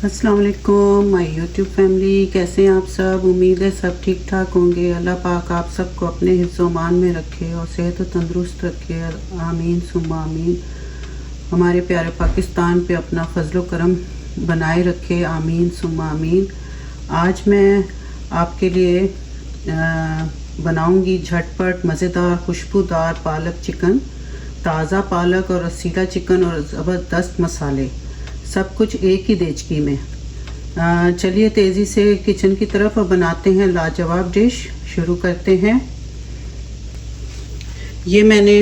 अस्सलाम वालेकुम my YouTube family, कैसे हैं आप सब। उम्मीद है सब ठीक ठाक होंगे। अल्लाह पाक आप सबको अपने हिफ्ज़-ओ-मान में रखे और सेहत और तंदुरुस्त रखे। आमीन सुम्मा आमीन। हमारे प्यारे पाकिस्तान पे अपना फजलो करम बनाए रखे। आमीन सुम्मा आमीन। आज मैं आपके लिए बनाऊंगी झटपट मज़ेदार खुशबूदार पालक चिकन। ताज़ा पालक और रसीला चिकन और ज़बरदस्त मसाले, सब कुछ एक ही देचकी में। चलिए तेज़ी से किचन की तरफ और बनाते हैं लाजवाब डिश। शुरू करते हैं। ये मैंने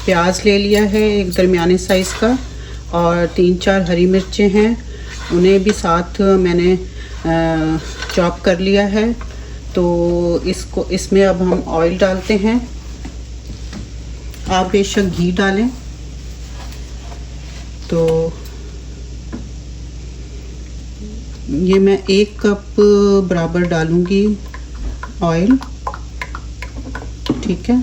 प्याज ले लिया है एक दरमियाने साइज़ का, और 3-4 हरी मिर्चें हैं, उन्हें भी साथ मैंने चॉप कर लिया है। तो इसमें अब हम ऑयल डालते हैं। आप बेशक घी डालें। तो ये मैं 1 कप बराबर डालूंगी ऑयल, ठीक है।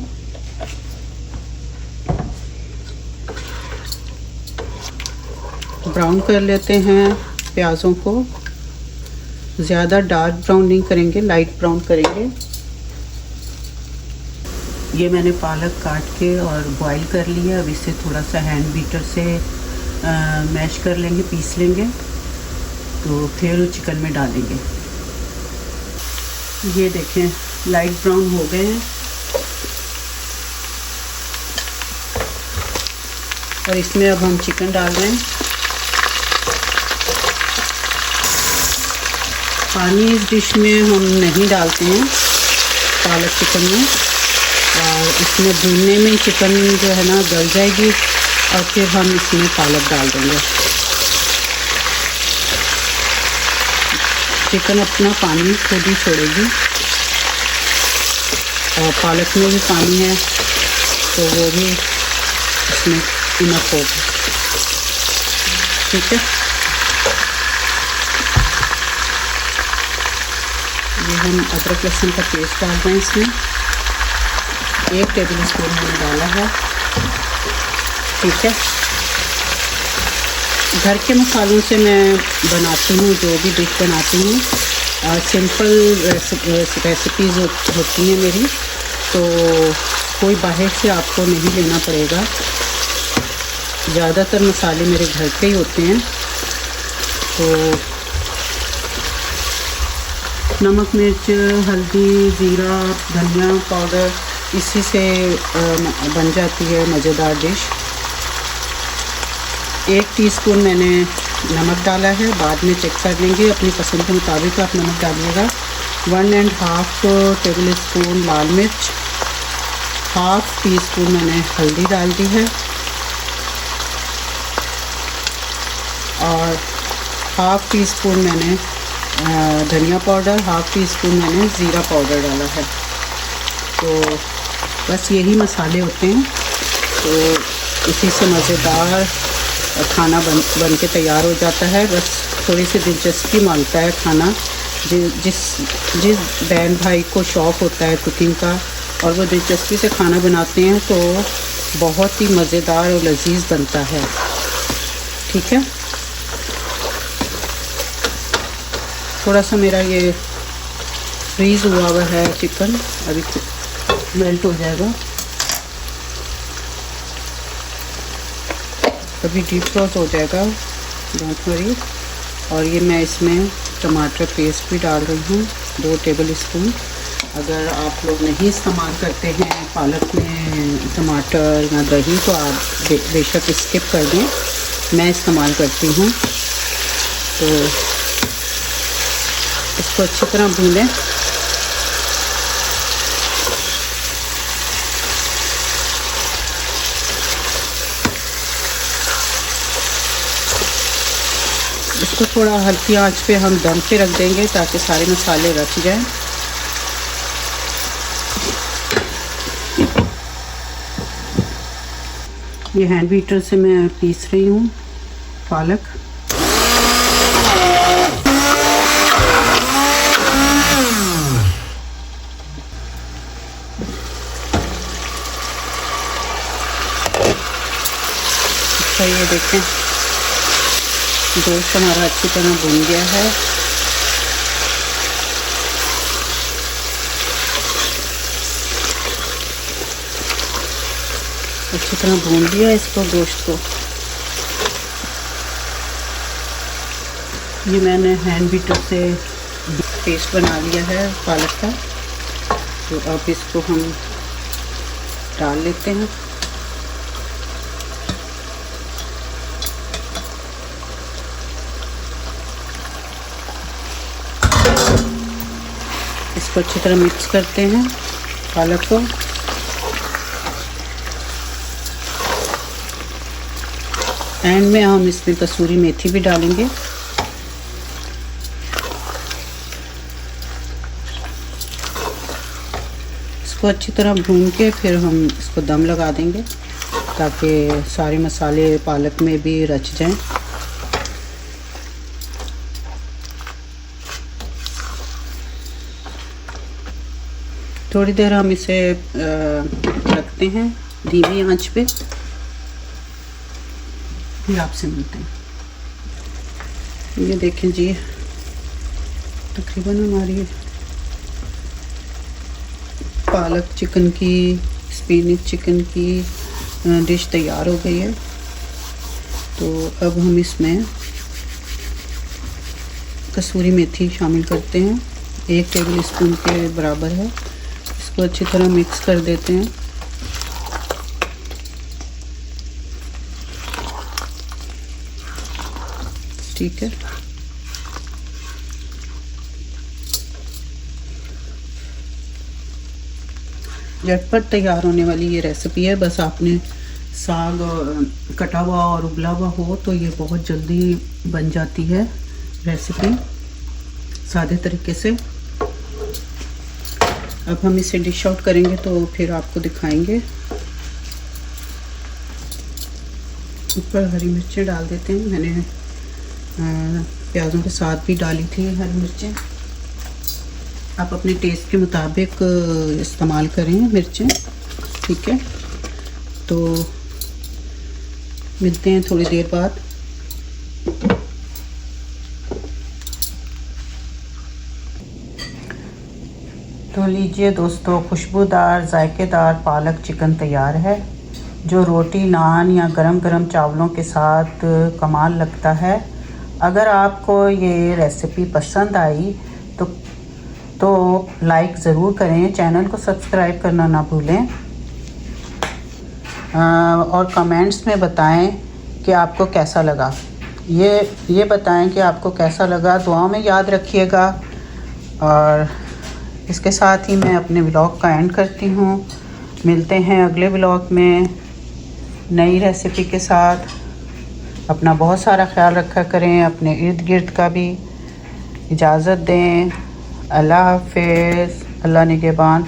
ब्राउन कर लेते हैं प्याज़ों को। ज़्यादा डार्क ब्राउन नहीं करेंगे, लाइट ब्राउन करेंगे। ये मैंने पालक काट के और बॉईल कर लिया। अब इसे थोड़ा सा हैंड बीटर से मैश कर लेंगे, पीस लेंगे। तो फिर चिकन में डालेंगे। ये देखें लाइट ब्राउन हो गए हैं, और इसमें अब हम चिकन डाल रहे हैं। पानी इस डिश में हम नहीं डालते हैं पालक चिकन में, और इसमें भूनने में चिकन जो है ना गल जाएगी, और फिर हम इसमें पालक डाल देंगे। चिकन अपना पानी खुद ही छोड़ेगी, और पालक में भी पानी है तो वो भी इसमें इनफ होगा, ठीक है। ये हम अदरक लहसुन का पेस्ट डाल रहे हैं। इसमें 1 टेबल स्पून हमने डाला है, ठीक है। घर के मसालों से मैं बनाती हूँ, जो भी डिश बनाती हूँ सिंपल रेसिपीज़ होती हैं मेरी, तो कोई बाहर से आपको नहीं लेना पड़ेगा। ज़्यादातर मसाले मेरे घर के ही होते हैं। तो नमक, मिर्च, हल्दी, ज़ीरा, धनिया पाउडर, इसी से बन जाती है मज़ेदार डिश। 1 टीस्पून मैंने नमक डाला है, बाद में चेक कर लेंगे, अपनी पसंद के मुताबिक आप नमक डालिएगा। 1.5 टेबल स्पून लाल मिर्च, 1/2 टीस्पून मैंने हल्दी डाल दी है, और 1/2 टीस्पून मैंने धनिया पाउडर, 1/2 टीस्पून मैंने ज़ीरा पाउडर डाला है। तो बस यही मसाले होते हैं। तो इसी से मज़ेदार खाना बन के तैयार हो जाता है। बस थोड़ी सी दिलचस्पी मांगता है खाना। जिस बहन भाई को शौक़ होता है कुकिंग का, और वो दिलचस्पी से खाना बनाते हैं, तो बहुत ही मज़ेदार और लजीज बनता है, ठीक है। थोड़ा सा मेरा ये फ्रीज़ हुआ है चिकन, अभी मेल्ट हो जाएगा, अभी डीप फ्रोज हो जाएगा, डोंट वरी। और ये मैं इसमें टमाटर पेस्ट भी डाल रही हूँ, 2 टेबल स्पून। अगर आप लोग नहीं इस्तेमाल करते हैं पालक में टमाटर या दही, तो आप बेशक स्किप कर दें। मैं इस्तेमाल करती हूँ। तो इसको अच्छी तरह भूनें। इसको थोड़ा हल्की आंच पे हम दम पे रख देंगे, ताकि सारे मसाले रच जाएं। ये हैंड बीटर से मैं पीस रही हूँ पालक। अच्छा, ये देखें गोश्त हमारा अच्छी तरह भुन गया है। अच्छी तरह भून लिया इसको, गोश्त को। ये मैंने हैंड बीटर से पेस्ट बना लिया है पालक का। तो अब इसको हम डाल लेते हैं। इसको अच्छी तरह मिक्स करते हैं पालक को। एंड में हम इसमें कसूरी मेथी भी डालेंगे। इसको अच्छी तरह भून के फिर हम इसको दम लगा देंगे ताकि सारे मसाले पालक में भी रच जाएं। थोड़ी देर हम इसे रखते हैं धीमी आंच पे, फिर आपसे मिलते हैं। ये देखें जी, तकरीबन हमारी पालक चिकन की, स्पिनिच चिकन की डिश तैयार हो गई है। तो अब हम इसमें कसूरी मेथी शामिल करते हैं, 1 टेबल स्पून के बराबर है। इसको अच्छी तरह मिक्स कर देते हैं। ठीक है, झटपट तैयार होने वाली ये रेसिपी है। बस आपने साग कटा हुआ और उबला हुआ हो तो ये बहुत जल्दी बन जाती है रेसिपी, सादे तरीके से। अब हम इसे डिश आउट करेंगे तो फिर आपको दिखाएंगे। ऊपर हरी मिर्चें डाल देते हैं। मैंने प्याज़ों के साथ भी डाली थी हरी मिर्चें। आप अपने टेस्ट के मुताबिक इस्तेमाल करें मिर्चें। ठीक है, तो मिलते हैं थोड़ी देर बाद। तो लीजिए दोस्तों, खुशबूदार जायकेदार पालक चिकन तैयार है, जो रोटी, नान या गरम गरम चावलों के साथ कमाल लगता है। अगर आपको ये रेसिपी पसंद आई तो लाइक ज़रूर करें, चैनल को सब्सक्राइब करना ना भूलें, और कमेंट्स में बताएं कि आपको कैसा लगा। ये बताएं कि आपको कैसा लगा। दुआओं में याद रखिएगा। और इसके साथ ही मैं अपने व्लॉग का एंड करती हूँ। मिलते हैं अगले व्लॉग में नई रेसिपी के साथ। अपना बहुत सारा ख्याल रखा करें, अपने इर्द गिर्द का भी। इजाज़त दें। अल्लाह हाफ़िज़। अल्लाह निगहबान।